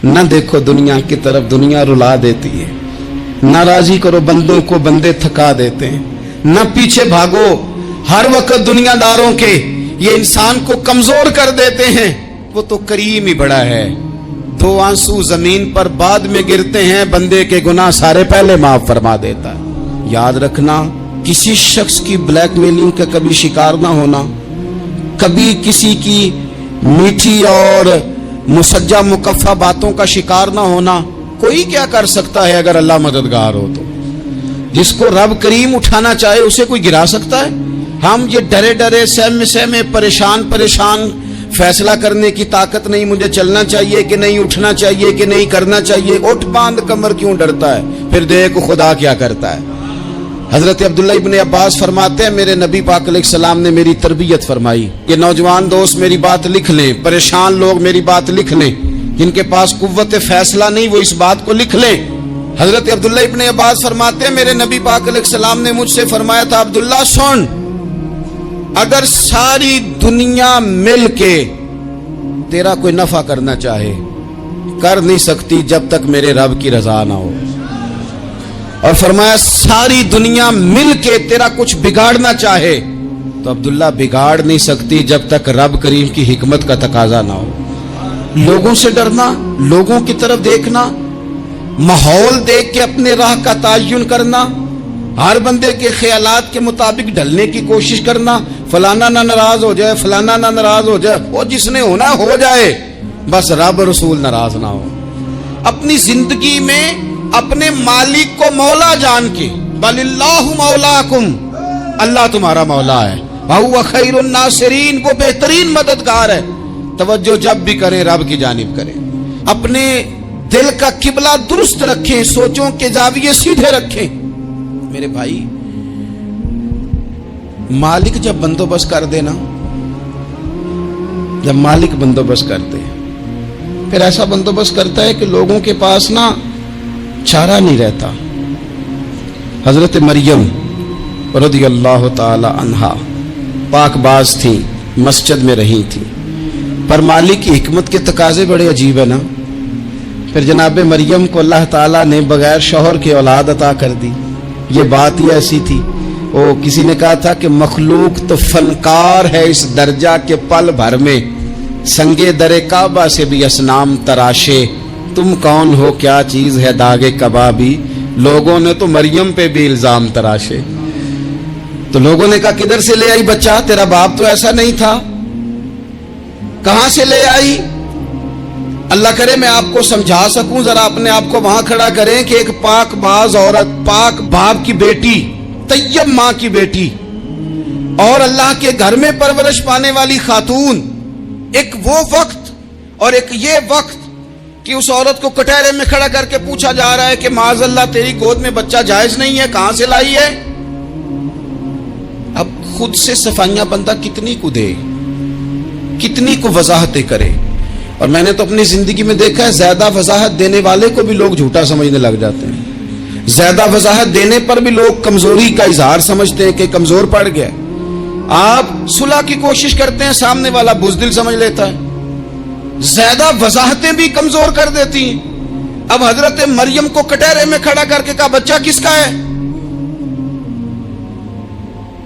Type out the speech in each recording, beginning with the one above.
نہ دیکھو دنیا کی طرف، دنیا رلا دیتی ہے، نہ راضی کرو بندوں کو، بندے تھکا دیتے ہیں، نہ پیچھے بھاگو ہر وقت دنیا داروں کے، یہ انسان کو کمزور کر دیتے ہیں۔ وہ تو کریم ہی بڑا ہے، 2 آنسو زمین پر بعد میں گرتے ہیں، بندے کے گناہ سارے پہلے معاف فرما دیتا ہے۔ یاد رکھنا، کسی شخص کی بلیک میلنگ کا کبھی شکار نہ ہونا، کبھی کسی کی میٹھی اور مسجع مکفہ باتوں کا شکار نہ ہونا۔ کوئی کیا کر سکتا ہے اگر اللہ مددگار ہو تو؟ جس کو رب کریم اٹھانا چاہے اسے کوئی گرا سکتا ہے؟ ہم یہ ڈرے ڈرے سہمے پریشان فیصلہ کرنے کی طاقت نہیں، مجھے چلنا چاہیے کہ نہیں، اٹھنا چاہیے کہ نہیں، کرنا چاہیے، اٹھ باندھ کمر کیوں ڈرتا ہے؟ پھر دیکھ خدا کیا کرتا ہے۔ حضرت عبداللہ ابن عباس فرماتے ہیں میرے نبی پاک علیہ السلام نے میری تربیت فرمائی کہ نوجوان دوست میری بات لکھ لیں، پریشان لوگ میری بات لکھ لیں، جن کے پاس قوت فیصلہ نہیں وہ اس بات کو لکھ لیں۔ حضرت عبداللہ ابن عباس فرماتے ہیں میرے نبی پاک علیہ السلام نے مجھ سے فرمایا تھا، عبداللہ سن، اگر ساری دنیا مل کے تیرا کوئی نفع کرنا چاہے کر نہیں سکتی جب تک میرے رب کی رضا نہ ہو، اور فرمایا ساری دنیا مل کے تیرا کچھ بگاڑنا چاہے تو عبداللہ بگاڑ نہیں سکتی جب تک رب کریم کی حکمت کا تقاضا نہ ہو۔ لوگوں سے ڈرنا، لوگوں کی طرف دیکھنا، ماحول دیکھ کے اپنے راہ کا تعین کرنا، ہر بندے کے خیالات کے مطابق ڈھلنے کی کوشش کرنا، فلانا نہ ناراض ہو جائے، فلانا نہ ناراض ہو جائے، وہ جس نے ہونا ہو جائے، بس رب رسول ناراض نہ ہو۔ اپنی زندگی میں اپنے مالک کو مولا جان کے، بل اللہ مولاکم، اللہ تمہارا مولا ہے، وہو خیر الناصرین، وہ بہترین مددگار ہے۔ توجہ جب بھی کریں رب کی جانب کریں، اپنے دل کا قبلہ درست رکھیں، سوچوں کے زاویے سیدھے رکھیں۔ میرے بھائی، مالک جب بندوبست کر دے نا، جب مالک بندوبست کرتے پھر ایسا بندوبست کرتا ہے کہ لوگوں کے پاس نا چارہ نہیں رہتا۔ حضرت مریم رضی اللہ تعالی عنہا پاک باز تھی، مسجد میں رہی تھی، پر مالک کی حکمت کے تقاضے بڑے عجیب ہے نا۔ پھر جناب مریم کو اللہ تعالیٰ نے بغیر شوہر کے اولاد عطا کر دی۔ یہ بات ہی ایسی تھی، وہ کسی نے کہا تھا کہ مخلوق تو فنکار ہے اس درجہ کے پل بھر میں سنگے در کعبہ سے بھی اصنام تراشے، تم کون ہو کیا چیز ہے داغے کبابی، لوگوں نے تو مریم پہ بھی الزام تراشے۔ تو لوگوں نے کہا کدھر سے لے آئی بچہ، تیرا باپ تو ایسا نہیں تھا، کہاں سے لے آئی؟ اللہ کرے میں آپ کو سمجھا سکوں، ذرا اپنے آپ کو وہاں کھڑا کریں کہ ایک پاک باز عورت، پاک باپ کی بیٹی، طیب ماں کی بیٹی، اور اللہ کے گھر میں پرورش پانے والی خاتون، ایک وہ وقت اور ایک یہ وقت کہ اس عورت کو کٹہرے میں کھڑا کر کے پوچھا جا رہا ہے کہ معاذ اللہ تیری گود میں بچہ جائز نہیں ہے، کہاں سے لائی ہے؟ اب خود سے صفائیاں بندہ کتنی کو دے، کتنی کو وضاحتیں کرے۔ اور میں نے تو اپنی زندگی میں دیکھا ہے زیادہ وضاحت دینے والے کو بھی لوگ جھوٹا سمجھنے لگ جاتے ہیں، زیادہ وضاحت دینے پر بھی لوگ کمزوری کا اظہار سمجھتے ہیں کہ کمزور پڑ گیا۔ آپ صلح کی کوشش کرتے ہیں، سامنے والا بزدل سمجھ لیتا ہے، زیادہ وضاحتیں بھی کمزور کر دیتی ہیں۔ اب حضرت مریم کو کٹہرے میں کھڑا کر کے کہا بچہ کس کا ہے؟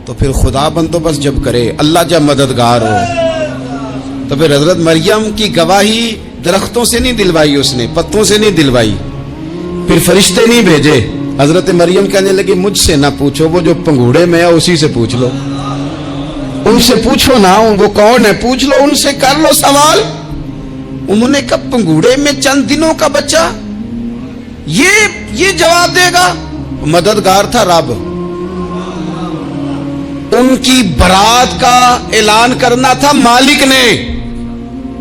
تو پھر خدا بندوبست جب کرے، اللہ جب مددگار ہو، تو پھر حضرت مریم کی گواہی درختوں سے نہیں دلوائی، اس نے پتوں سے نہیں دلوائی، پھر فرشتے نہیں بھیجے۔ حضرت مریم کہنے لگی مجھ سے نہ پوچھو، وہ جو پنگوڑے میں ہے اسی سے پوچھ لو، ان سے پوچھو نا وہ کون ہے، پوچھ لو ان سے، کر لو سوال۔ انہوں نے کہا پنگوڑے میں چند دنوں کا بچہ، یہ جواب دے گا؟ مددگار تھا رب، ان کی برات کا اعلان کرنا تھا مالک نے،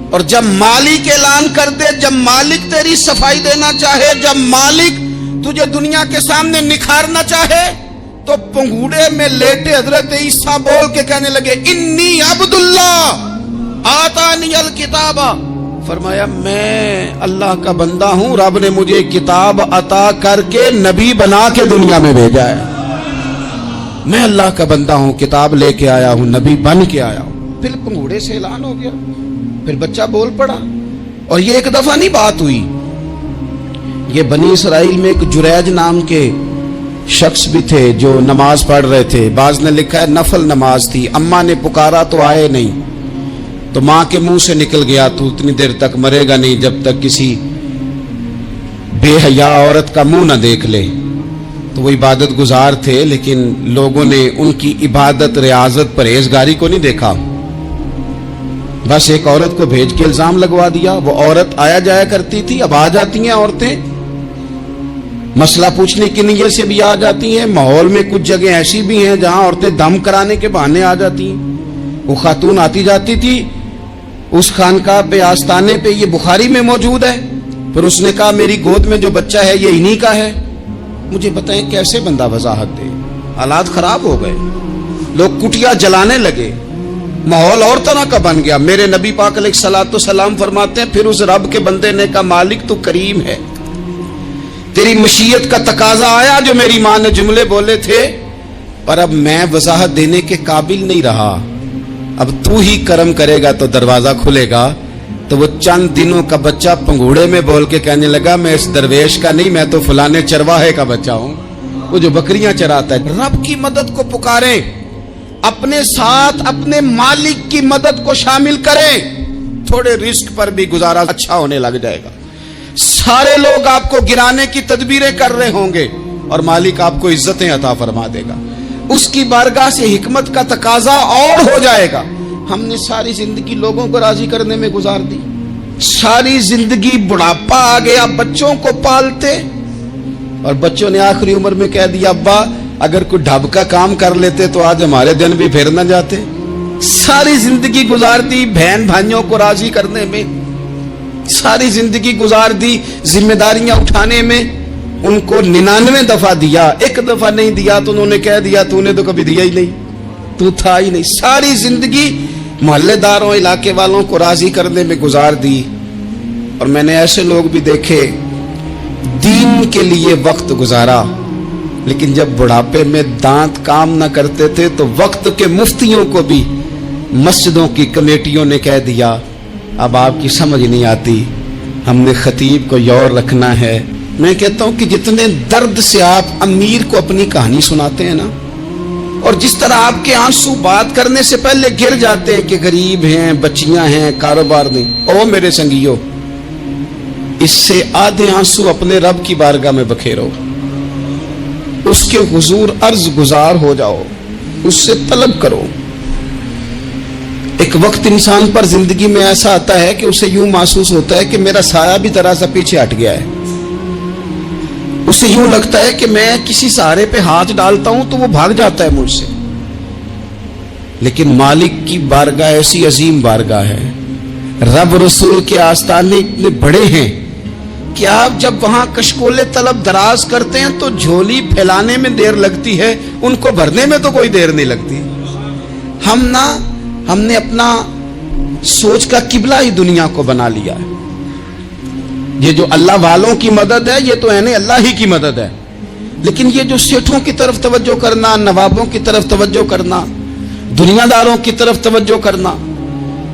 اور جب مالک اعلان کر دے، جب مالک تیری صفائی دینا چاہے، جب مالک تجھے دنیا کے سامنے نکھارنا چاہے، تو پنگوڑے میں لیٹے حضرت عیسیٰ بول کے کہنے لگے انی عبداللہ آتانی الکتاب، فرمایا میں اللہ کا بندہ ہوں، رب نے مجھے کتاب عطا کر کے نبی بنا کے دنیا میں بھیجا ہے، میں اللہ کا بندہ ہوں، کتاب لے کے آیا ہوں، نبی بن کے آیا ہوں۔ پھر پنگوڑے سے اعلان ہو گیا، پھر بچہ بول پڑا، اور یہ ایک دفعہ نہیں بات ہوئی، یہ بنی اسرائیل میں ایک جریج نام کے شخص بھی تھے جو نماز پڑھ رہے تھے. بعض نے لکھا ہے نفل نماز تھی. اماں نے پکارا تو آئے نہیں, تو ماں کے منہ سے نکل گیا تو اتنی دیر تک مرے گا نہیں جب تک کسی بے حیا عورت کا منہ نہ دیکھ لے. تو وہ عبادت گزار تھے, لیکن لوگوں نے ان کی عبادت, ریاضت, پرہیزگاری کو نہیں دیکھا. بس ایک عورت کو بھیج کے الزام لگوا دیا. وہ عورت آیا جایا کرتی تھی, اب آ جاتی ہیں عورتیں, مسئلہ پوچھنے کی نیت سے بھی آ جاتی ہیں. ماحول میں کچھ جگہ ایسی بھی ہیں جہاں عورتیں دم کرانے کے بہانے آ جاتی ہیں. وہ خاتون آتی جاتی تھی اس خانقاہ پہ, آستانے پہ. یہ بخاری میں موجود ہے. پھر اس نے کہا میری گود میں جو بچہ ہے یہ انہی کا ہے. مجھے بتائیں کیسے بندہ وضاحت دے. حالات خراب ہو گئے, لوگ کٹیا جلانے لگے, ماحول اور طرح کا بن گیا. میرے نبی پاک علیہ الصلوۃ والسلام فرماتے ہیں پھر اس رب کے بندے نے کہا مالک تو کریم ہے, تیری مشیت کا تقاضا آیا جو میری ماں نے جملے بولے تھے, پر اب میں وضاحت دینے کے قابل نہیں رہا. اب تو ہی کرم کرے گا تو دروازہ کھلے گا. تو وہ چند دنوں کا بچہ پنگوڑے میں بول کے کہنے لگا میں اس درویش کا نہیں, میں تو فلانے چرواہے کا بچہ ہوں, وہ جو بکریاں چراتا ہے. رب کی مدد کو پکاریں, اپنے ساتھ اپنے مالک کی مدد کو شامل کریں, تھوڑے رزق پر بھی گزارا اچھا ہونے لگ جائے گا. سارے لوگ آپ کو گرانے کی تدبیریں کر رہے ہوں گے اور مالک آپ کو عزتیں عطا فرما دے گا. اس کی بارگاہ سے حکمت کا تقاضا اور ہو جائے گا. ہم نے ساری زندگی لوگوں کو راضی کرنے میں گزار دی, ساری زندگی بڑھاپا آ گیا بچوں کو پالتے, اور بچوں نے آخری عمر میں کہہ دیا ابا اگر کوئی ڈھب کا کام کر لیتے تو آج ہمارے دن بھی پھر نہ جاتے. ساری زندگی گزار دی بہن بھائیوں کو راضی کرنے میں, ساری زندگی گزار دی ذمہ داریاں اٹھانے میں. ان کو 99 دفعہ دیا, ایک دفعہ نہیں دیا تو انہوں نے کہہ دیا تو نے تو کبھی دیا ہی نہیں, تو تھا ہی نہیں. ساری زندگی محلے داروں علاقے والوں کو راضی کرنے میں گزار دی. اور میں نے ایسے لوگ بھی دیکھے دین کے لیے وقت گزارا, لیکن جب بڑھاپے میں دانت کام نہ کرتے تھے تو وقت کے مفتیوں کو بھی مسجدوں کی کمیٹیوں نے کہہ دیا اب آپ کی سمجھ نہیں آتی, ہم نے خطیب کو یور رکھنا ہے. میں کہتا ہوں کہ جتنے درد سے آپ امیر کو اپنی کہانی سناتے ہیں نا, اور جس طرح آپ کے آنسو بات کرنے سے پہلے گر جاتے ہیں کہ غریب ہیں, بچیاں ہیں, کاروبار نہیں, او میرے سنگیو, اس سے آدھے آنسو اپنے رب کی بارگاہ میں بکھیرو, اس کے حضور عرض گزار ہو جاؤ, اس سے طلب کرو. ایک وقت انسان پر زندگی میں ایسا آتا ہے کہ اسے یوں محسوس ہوتا ہے کہ میرا سایہ بھی ذرا سا پیچھے ہٹ گیا ہے. اسے یوں لگتا ہے کہ میں کسی سہارے پہ ہاتھ ڈالتا ہوں تو وہ بھاگ جاتا ہے مجھ سے. لیکن مالک کی بارگاہ ایسی عظیم بارگاہ ہے, رب رسول کے آستانے اتنے بڑے ہیں کہ آپ جب وہاں کشکولے طلب دراز کرتے ہیں تو جھولی پھیلانے میں دیر لگتی ہے, ان کو بھرنے میں تو کوئی دیر نہیں لگتی. ہم نے اپنا سوچ کا قبلہ ہی دنیا کو بنا لیا ہے. یہ جو اللہ والوں کی مدد ہے یہ تو ہے اللہ ہی کی مدد ہے, لیکن یہ جو سیٹھوں کی طرف توجہ کرنا, نوابوں کی طرف توجہ کرنا, دنیا داروں کی طرف توجہ کرنا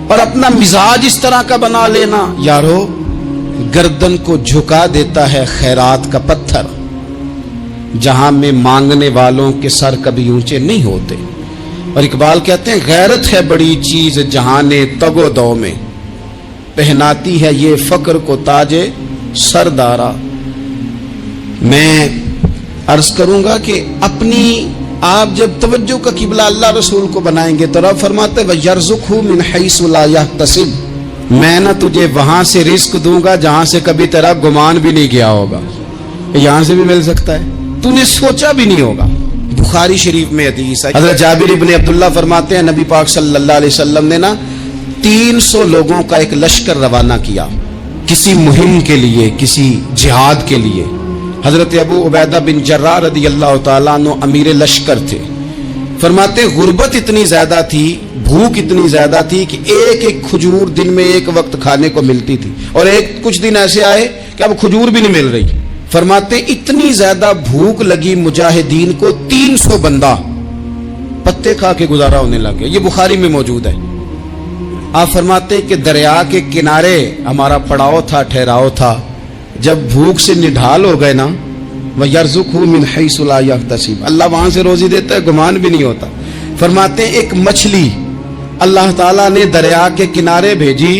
اور اپنا مزاج اس طرح کا بنا لینا, یارو گردن کو جھکا دیتا ہے خیرات کا پتھر, جہاں میں مانگنے والوں کے سر کبھی اونچے نہیں ہوتے. اور اقبال کہتے ہیں غیرت ہے بڑی چیز جہانے تگ و دو میں, پہناتی ہے یہ فقر کو تاج سردارا. میں عرض کروں گا کہ اپنی آپ جب توجہ کا قبلہ اللہ رسول کو بنائیں گے تو رب فرماتے وَيَرْزُقْهُ مِنْ حَيْثُ لَا يَحْتَسِبُ, میں نہ تجھے وہاں سے رزق دوں گا جہاں سے کبھی تیرا گمان بھی نہیں گیا ہوگا. یہاں سے بھی مل سکتا ہے, تو نے سوچا بھی نہیں ہوگا. بخاری شریف میں حدیث ہے, حضرت جابر ابن عبداللہ فرماتے ہیں نبی پاک صلی اللہ علیہ وسلم نے نا 300 لوگوں کا ایک لشکر روانہ کیا کسی مہم کے لیے, کسی جہاد کے لیے. حضرت ابو عبیدہ بن جراح رضی اللہ تعالیٰ عنہ امیر لشکر تھے. فرماتے غربت اتنی زیادہ تھی, بھوک اتنی زیادہ تھی کہ ایک ایک کھجور دن میں ایک وقت کھانے کو ملتی تھی, اور کچھ دن ایسے آئے کہ اب کھجور بھی نہیں مل رہی. فرماتے اتنی زیادہ بھوک لگی مجاہدین کو 300 بندہ پتے کھا کے گزارا ہونے لگ گیا. یہ بخاری میں موجود ہے. آپ فرماتے کہ دریا کے کنارے ہمارا پڑاؤ تھا, ٹھہراؤ تھا, जब भूख से निढाल हो गए ना, वह यर्जुकहु मिन हैसु ला यहतसिब, अल्लाह वहां से रोजी देता है, गुमान भी नहीं होता। फरमाते हैं एक मछली अल्लाह ताला ने दरिया के किनारे भेजी,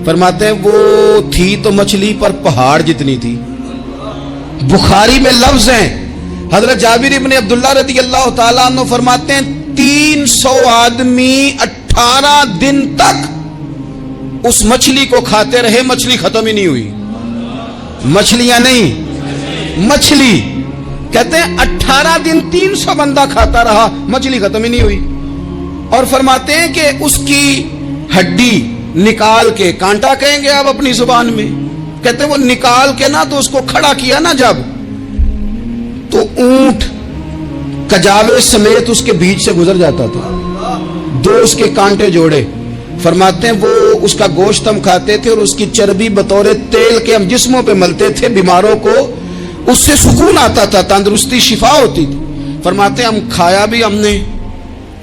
फरमाते हैं वो थी तो मछली पर पहाड़ जितनी थी। बुखारी में लफ्ज हैं, हजरत जाबिर इब्न अब्दुल्लाह रज़ी अल्लाह ताला अन्हु फरमाते हैं 300 आदमी 18 दिन तक उस मछली को खाते रहे, मछली खत्म ही नहीं हुई। मछलियां नहीं, मछली। कहते हैं 18 दिन 300 बंदा खाता रहा, मछली खत्म ही नहीं हुई। और फरमाते हैं कि उसकी हड्डी निकाल के, कांटा कहेंगे आप अपनी जुबान में, कहते हैं वो निकाल के ना तो उसको खड़ा किया ना जब, तो ऊंट कजावे समेत उसके बीच से गुजर जाता था, 2 उसके कांटे जोड़े। फरमाते हैं वो उसका गोश्त हम खाते थे और उसकी चर्बी बतौर तेल के हम जिस्मों पे मलते थे, बीमारों को उससे सुकून आता था, तंदुरुस्ती शिफा होती थी। फरमाते हैं हम खाया भी हमने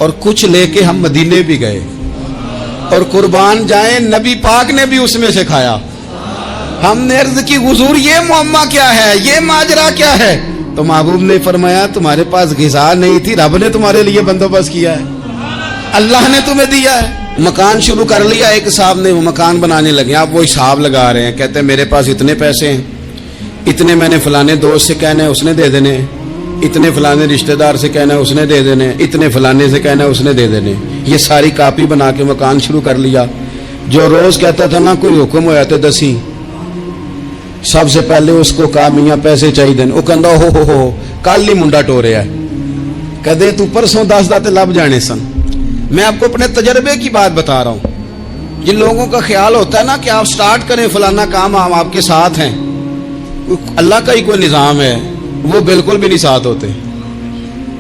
और कुछ लेके हम मदीने भी गए, और कुर्बान जाए नबी पाक ने भी उसमें से खाया। हमने अर्ज की हुजूर ये मुअम्मा क्या है, ये माजरा क्या है? तो महबूब ने फरमाया तुम्हारे पास ग़िज़ा नहीं थी, रब ने तुम्हारे लिए बंदोबस्त किया है, अल्लाह ने तुम्हें दिया है। मकान शुरू कर लिया एक साहब ने, वो मकान बनाने लगे, आप वो हिसाब लगा रहे हैं, कहते हैं मेरे पास इतने पैसे हैं, इतने मैंने फलाने दोस्त से कहना है उसने दे देने, इतने फलाने रिश्तेदार से कहना है उसने दे देने, इतने फलाने से कहना है उसने दे देने। ये सारी कापी बना के मकान शुरू कर लिया। जो रोज कहता था ना कोई हुक्म होया तो दसी, सबसे पहले उसको कहा मियाँ पैसे चाहिए, वो कहता हो कल ही मुंडा टोरिया, कदे तू परसों 10 दाते लब जाने सन। मैं आपको अपने तजर्बे की बात बता रहा हूं। जिन लोगों का ख्याल होता है ना कि आप स्टार्ट करें फलाना काम, हम आपके साथ हैं, अल्लाह का ही कोई निजाम है, वो बिल्कुल भी नहीं साथ होते।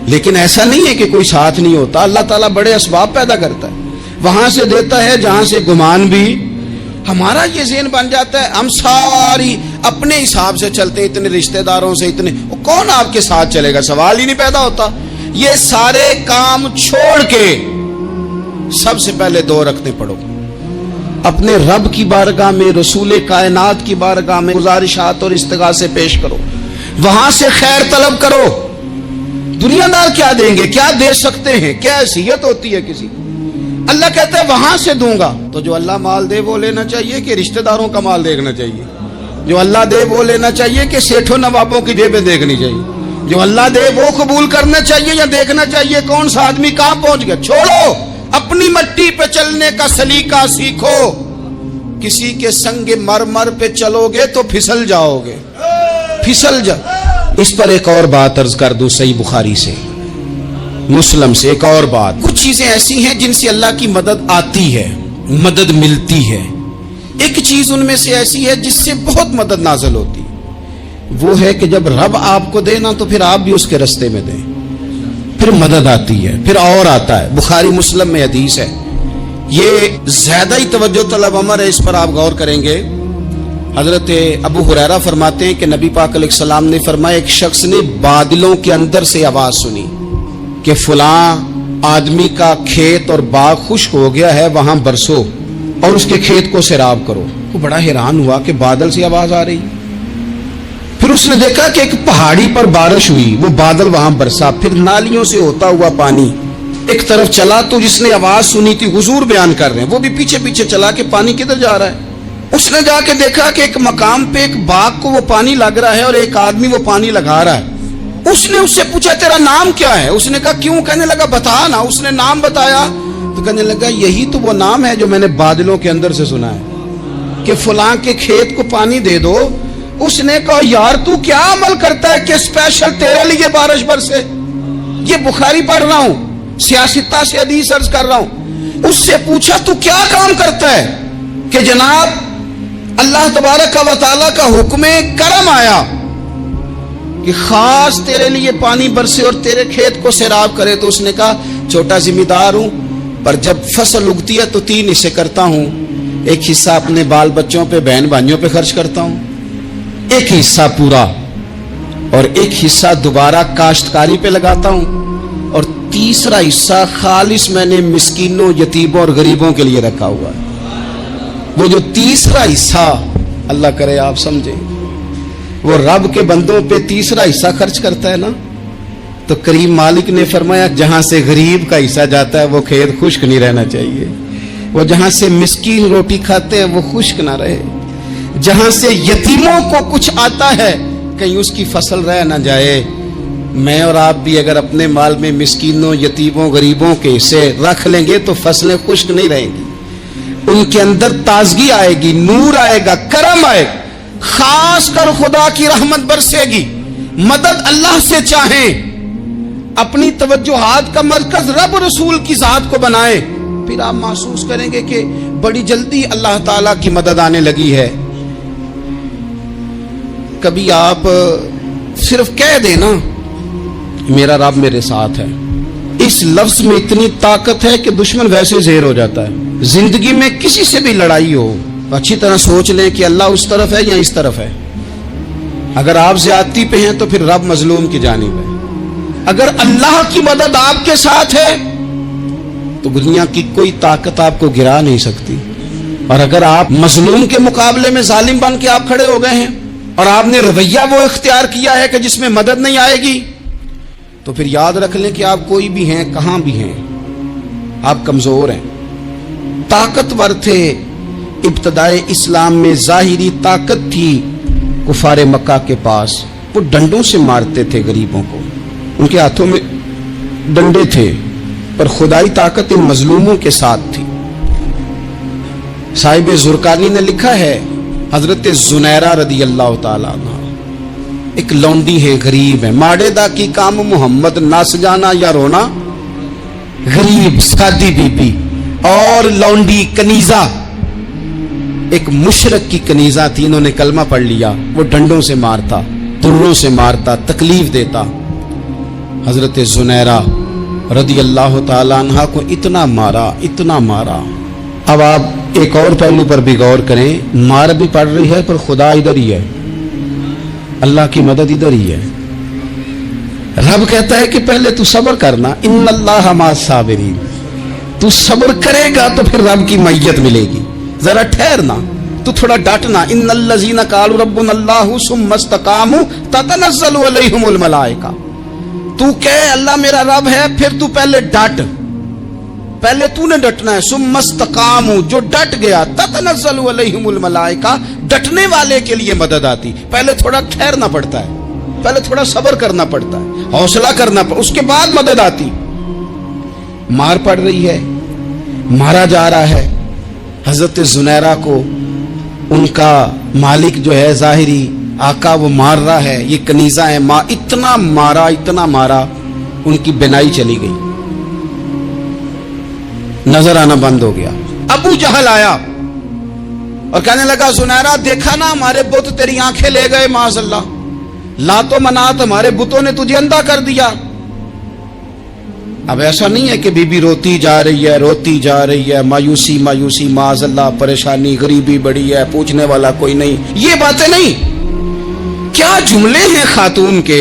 लेकिन ऐसा नहीं है कि कोई साथ नहीं होता, अल्लाह ताला बड़े असबाब पैदा करता है, वहां से देता है जहां से गुमान भी। हमारा ये ज़हन बन जाता है, हम सारी अपने हिसाब से चलते हैं, इतने रिश्तेदारों से इतने, कौन आपके साथ चलेगा, सवाल ही नहीं पैदा होता। ये सारे काम छोड़ के सबसे पहले 2 रखते पड़ो, अपने रब की बारगाह में, रसूल कायनात की बारगाह में गुजारिशात और इस्तिगासे पेश करो, वहां से खैर तलब करो। दुनियादार क्या देंगे, क्या दे सकते हैं, क्या हैसियत होती है किसी की? अल्लाह कहता है वहां से दूंगा। तो जो अल्लाह माल दे वो लेना चाहिए कि रिश्तेदारों का माल देखना चाहिए? जो अल्लाह दे वो लेना चाहिए कि सेठों नवाबों की जेबें देखनी चाहिए? जो अल्लाह दे वो कबूल करना चाहिए या देखना चाहिए कौन सा आदमी कहां पहुंच गया? छोड़ो, अपनी मट्टी पे चलने का सलीका सीखो। किसी के संग मरमर पे चलोगे तो फिसल जाओगे, फिसल जा। इस पर एक और बात अर्ज कर दूं, सही बुखारी से, मुस्लिम से एक और बात। कुछ चीजें ऐसी हैं जिनसे अल्लाह की मदद आती है, मदद मिलती है। एक चीज उनमें से ऐसी है जिससे बहुत मदद नाज़िल होती है, वो है कि जब रब आपको दे ना तो फिर आप भी उसके रास्ते में दें, फिर मदद आती है, फिर और आता है। बुखारी मुस्लिम में हदीस है, ये ज्यादा ही तवज्जो तलब अमर है, इस पर आप गौर करेंगे। हजरत अबू हुरैरा फरमाते हैं कि नबी पाक अलैहिस्सलाम ने फरमाया, एक शख्स ने बादलों के अंदर से आवाज सुनी कि फलां आदमी का खेत और बाग खुश्क हो गया है, वहां बरसो और उसके खेत को सैराब करो। वो बड़ा हैरान हुआ कि बादल से आवाज आ रही। फिर उसने देखा कि एक पहाड़ी पर बारिश हुई, वो बादल वहां बरसा, फिर नालियों से होता हुआ पानी एक तरफ चला। तो जिसने आवाज सुनी थी, हुजूर बयान कर रहे हैं, वो भी पीछे पीछे चला कि पानी किधर जा रहा है। उसने जाके देखा कि एक मकाम पे एक बाग को वो पानी लग रहा है और एक आदमी वो पानी लगा रहा है। उसने उससे पूछा तेरा नाम क्या है? उसने कहा क्यों? कहने लगा बता ना। उसने नाम बताया तो कहने लगा यही तो वो नाम है जो मैंने बादलों के अंदर से सुना है कि फलां के खेत को पानी दे दो। उसने कहा यार तू क्या अमल करता है कि स्पेशल तेरे लिए बारिश बरसे? ये बुखारी पढ़ रहा हूं, सियासता से हदीस अर्ज कर रहा हूं। उससे पूछा तू क्या काम करता है कि जनाब अल्लाह तबारक व तआला का हुक्म करम आया कि खास तेरे लिए पानी बरसे और तेरे खेत को सैराब करे। तो उसने कहा छोटा जिम्मेदार हूं, पर जब फसल उगती है तो 3 हिस्से करता हूं। एक हिस्सा अपने बाल बच्चों पे, बहन भाइयों पे खर्च करता हूं, एक हिस्सा पूरा, और एक हिस्सा दोबारा काश्तकारी पे लगाता हूं, और तीसरा हिस्सा खालिस मैंने मिस्कीनों, यतीमों और गरीबों के लिए रखा हुआ है। वो जो तीसरा हिस्सा, अल्लाह करे आप समझे, वो रब के बंदों पे तीसरा हिस्सा खर्च करता है ना, तो करीम मालिक ने फरमाया जहां से गरीब का हिस्सा जाता है वो खेत खुश्क नहीं रहना चाहिए, वो जहां से मिस्कीन रोटी खाते हैं वो खुश्क ना रहे, जहां से यतीमों को कुछ आता है कहीं उसकी फसल रह ना जाए। मैं और आप भी अगर अपने माल में मिस्कीनों, यतीमों, गरीबों के हिस्से रख लेंगे तो फसलें खुश्क नहीं रहेंगी, उनके अंदर ताजगी आएगी, नूर आएगा, करम आएगा, खास कर खुदा की रहमत बरसेगी। मदद अल्लाह से चाहें, अपनी तवज्जुहात का मरकज रब रसूल की जात को बनाएं, फिर आप महसूस करेंगे कि बड़ी जल्दी अल्लाह ताला की मदद आने लगी है। कभी आप सिर्फ कह देना मेरा रब मेरे साथ है, इस लफ्ज में इतनी ताकत है कि दुश्मन वैसे ज़ेर हो जाता है। जिंदगी में किसी से भी लड़ाई हो अच्छी तरह सोच लें कि अल्लाह उस तरफ है या इस तरफ है। अगर आप ज्यादती पे हैं तो फिर रब मजलूम की जानिब है। अगर अल्लाह की मदद आपके साथ है तो दुनिया की कोई ताकत आपको गिरा नहीं सकती। और अगर आप मजलूम के मुकाबले में जालिम बन के आप खड़े हो गए हैं और आपने रवैया वो इख्तियार किया है कि जिसमें मदद नहीं आएगी, तो फिर याद रख लें कि आप कोई भी हैं, कहां भी हैं, आप कमजोर हैं। ताकतवर थे इब्तदाए इस्लाम में, जाहिरी ताकत थी कुफारे मक्का के पास, वो डंडों से मारते थे गरीबों को, उनके हाथों में डंडे थे, पर खुदाई ताकत इन मजलूमों के साथ थी। साहिब जुरकानी ने लिखा है, हजरत जुनैरा रदी अल्लाह ताला अन्हा एक लौंडी है, गरीब है, माडेदा की काम मोहम्मद नास जाना या रोना, गरीब सादी बीबी और लौंडी कनीजा, एक मुशरक की कनीजा थी, इन्होंने कलमा पढ़ लिया, वो डंडों से मारता, तुर्रों से मारता, तकलीफ देता। हजरत जुनैरा रदी अल्लाह ताला अन्हा को इतना मारा, इतना मारा। अब आप एक और पहलू पर भी गौर करें, मार भी पड़ रही है पर खुदा इधर ही है, अल्लाह की मदद इधर ही है। रब कहता है कि पहले तू सब्र करना, इन्नल्लाह मास साबिरीन, तू सब्र करेगा तो फिर रब की मैयत मिलेगी, जरा ठहरना, तू थोड़ा डटना। इन्नल्लज़ीना क़ालू रब्बुनल्लाहु सुम्मा इस्तक़ामू ततनज़्ज़लु अलैहिमुल मलाइका, तू कह अल्लाह मेरा रब है, फिर तू पहले डट, पहले तूने डटना है। सुम्मा इस्तक़ामू, जो डट गया, ततनज़्ज़लु अलैहिमुल मलाइका, डटने वाले के लिए मदद आती। पहले थोड़ा ठहरना पड़ता है, पहले थोड़ा सब्र करना पड़ता है, हौसला करना पड़ता, उसके बाद मदद आती। मार पड़ रही है, मारा जा रहा है। हजरत जुनैरा को उनका मालिक जो है जाहिरी आका वो मार रहा है, ये कनीजा है, इतना मारा, इतना मारा, उनकी बिनाई चली गई, नजर आना बंद हो गया। अबू जहल आया और कहने लगा, जुनैरा देखा ना हमारे बुत तेरी आंखें ले गए, माज़अल्लाह, लातो मनात हमारे बुतों ने तुझे अंधा कर दिया। अब ऐसा नहीं है कि बीबी रोती जा रही है, रोती जा रही है, मायूसी मायूसी, माज़अल्लाह, परेशानी, गरीबी बड़ी है, पूछने वाला कोई नहीं, ये बातें नहीं। क्या जुमले हैं खातून के,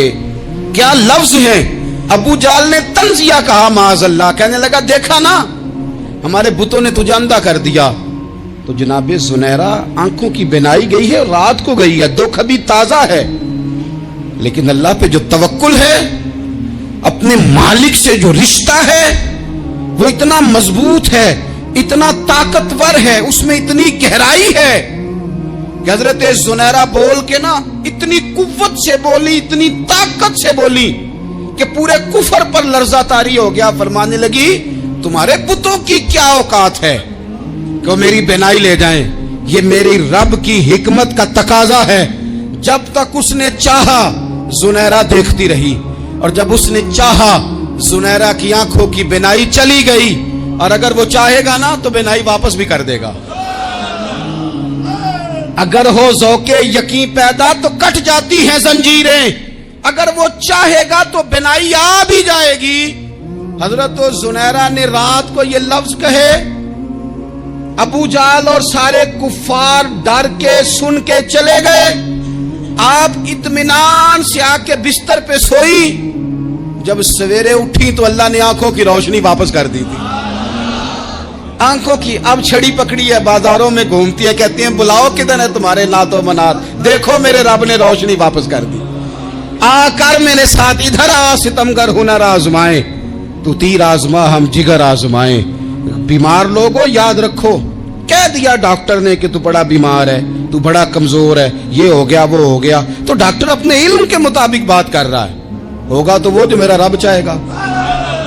क्या लफ्ज हैं। अबू जाल ने तंजिया कहा, माज़अल्लाह, कहने लगा देखा ना हमारे बुतों ने तुझे अंधा कर दिया। तो जनाबे जुनैरा आंखों की बिनाई गई है, रात को गई है, दुख अभी ताजा है, लेकिन अल्लाह पे जो तवक्कुल है, अपने मालिक से जो रिश्ता है वो इतना मजबूत है, इतना ताकतवर है, उसमें इतनी गहराई है कि हजरत जुनैरा बोल के ना इतनी कुव्वत से बोली, इतनी ताकत से बोली कि पूरे कुफर पर लर्जा तारी हो गया। फरमाने लगी, तुम्हारे बुतों की क्या औकात है कि वो मेरी बिनाई ले जाएं, ये मेरी रब की हिकमत का तकाजा है। जब तक उसने चाहा जुनैरा देखती रही, और जब उसने चाहा जुनैरा की आंखों की बिनाई चली गई, और अगर वो चाहेगा ना तो बिनाई वापस भी कर देगा। अगर हो ज़ौक़े यकीन पैदा तो कट जाती हैं जंजीरें, अगर वो चाहेगा तो बिनाई आ भी जाएगी। हजरत जुनैरा ने रात को ये लफ्ज कहे, अबू जाल और सारे कुफ्फार डर के सुन के चले गए। आप इत्मीनान से आके बिस्तर पे सोई, जब सवेरे उठी तो अल्लाह ने आंखों की रोशनी वापस कर दी थी। आंखों की अब छड़ी पकड़ी है, बाजारों में घूमती है, कहती है बुलाओ किधर है तुम्हारे नातो मनात, देखो मेरे रब ने रोशनी वापस कर दी, आ कर मेरे साथ इधर आ, सितमगर हुनर आजमाए, तू तीर आजमा हम जिगर आजमाए। बीमार लोगों याद रखो, कह दिया डॉक्टर ने कि तू बड़ा बीमार है, तू बड़ा कमजोर है, ये हो गया वो हो गया, तो डॉक्टर अपने इल्म के मुताबिक बात कर रहा है, होगा तो वो जो मेरा रब चाहेगा।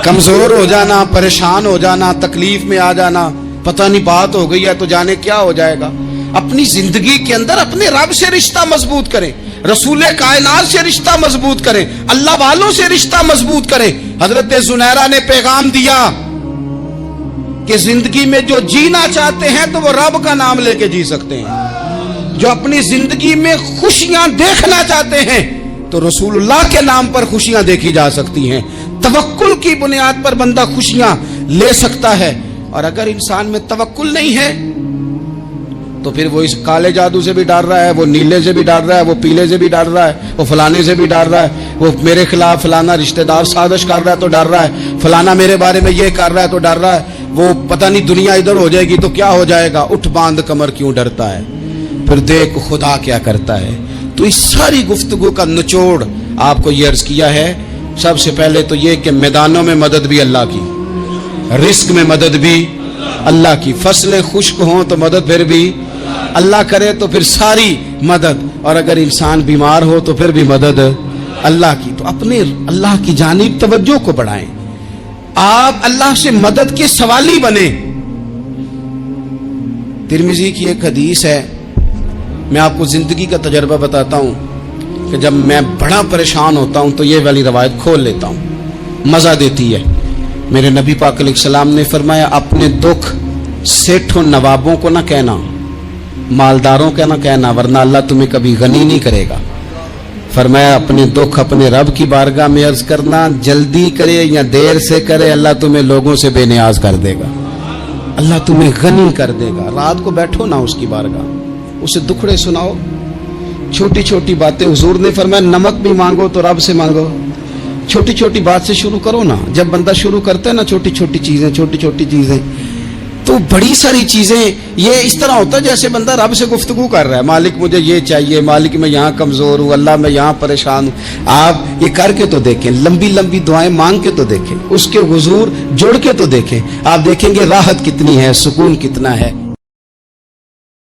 कमजोर हो जाना, परेशान हो जाना, तकलीफ में आ जाना, पता नहीं बात हो गई है तो जाने क्या हो जाएगा। अपनी जिंदगी के अंदर अपने रब से रिश्ता मजबूत करें, रसूले कायनात से रिश्ता मजबूत करें, अल्लाह वालों से रिश्ता मजबूत करें। हजरत जुनैरा ने पैगाम दिया कि जिंदगी में जो जीना चाहते हैं तो वो रब का नाम लेके जी सकते हैं, जो अपनी जिंदगी में खुशियां देखना चाहते हैं तो रसूलुल्लाह के नाम पर खुशियां देखी जा सकती हैं। तवक्कुल की बुनियाद पर बंदा खुशियां ले सकता है, और अगर इंसान में तवक्कुल नहीं है तो फिर वो इस काले जादू से भी डर रहा है, वो नीले से भी डर रहा है, वो पीले से भी डर रहा है, वो फलाने से भी डर रहा है, वो मेरे खिलाफ फलाना रिश्तेदार साजिश कर रहा है तो डर रहा है, फलाना मेरे बारे में ये कर रहा है तो डर रहा है, वो पता नहीं दुनिया इधर हो जाएगी तो क्या हो जाएगा, उठ बांध कमर क्यों डरता है, फिर देख खुदा क्या करता है। तो इस सारी गुफ्तगू का निचोड़ आपको ये अर्ज किया है, सबसे पहले तो ये कि मैदानों में मदद भी अल्लाह की, रिस्क में मदद भी अल्लाह की, फसलें खुश्क हों तो मदद फिर भी अल्लाह करे, तो फिर सारी मदद, और अगर इंसान बीमार हो तो फिर भी मदद अल्लाह की। तो अपने अल्लाह की जानिब तवज्जो को बढ़ाएं, आप अल्लाह से मदद के सवाली बने। तिरमिजी की एक हदीस है, मैं आपको जिंदगी का तजर्बा बताता हूं कि जब मैं बड़ा परेशान होता हूं तो ये वाली रवायत खोल लेता हूं, मजा देती है। मेरे नबी पाक अलैहिस्सलाम ने फरमाया, अपने दुख सेठों नवाबों को ना कहना, मालदारों का ना कहना, वरना अल्लाह तुम्हें कभी गनी नहीं करेगा। फरमाया अपने दुख अपने रब की बारगाह में अर्ज करना, जल्दी करे या देर से करे अल्लाह तुम्हें लोगों से बेनियाज कर देगा, अल्लाह तुम्हें गनी कर देगा। रात को बैठो ना उसकी बारगाह, उसे दुखड़े सुनाओ, छोटी छोटी बातें। हुजूर ने फरमाया नमक भी मांगो तो रब से मांगो, छोटी छोटी बात से शुरू करो ना। जब बंदा शुरू करता है ना छोटी छोटी चीजें तो बड़ी सारी चीजें ये इस तरह होता है जैसे बंदा रब से गुफ्तगू कर रहा है, मालिक मुझे ये चाहिए, मालिक मैं यहाँ कमजोर हूँ, अल्लाह मैं यहाँ परेशान हूँ। आप ये करके तो देखें, लंबी लंबी दुआएं मांग के तो देखें, उसके हुजूर जुड़ के तो देखें, आप देखेंगे राहत कितनी है, सुकून कितना है।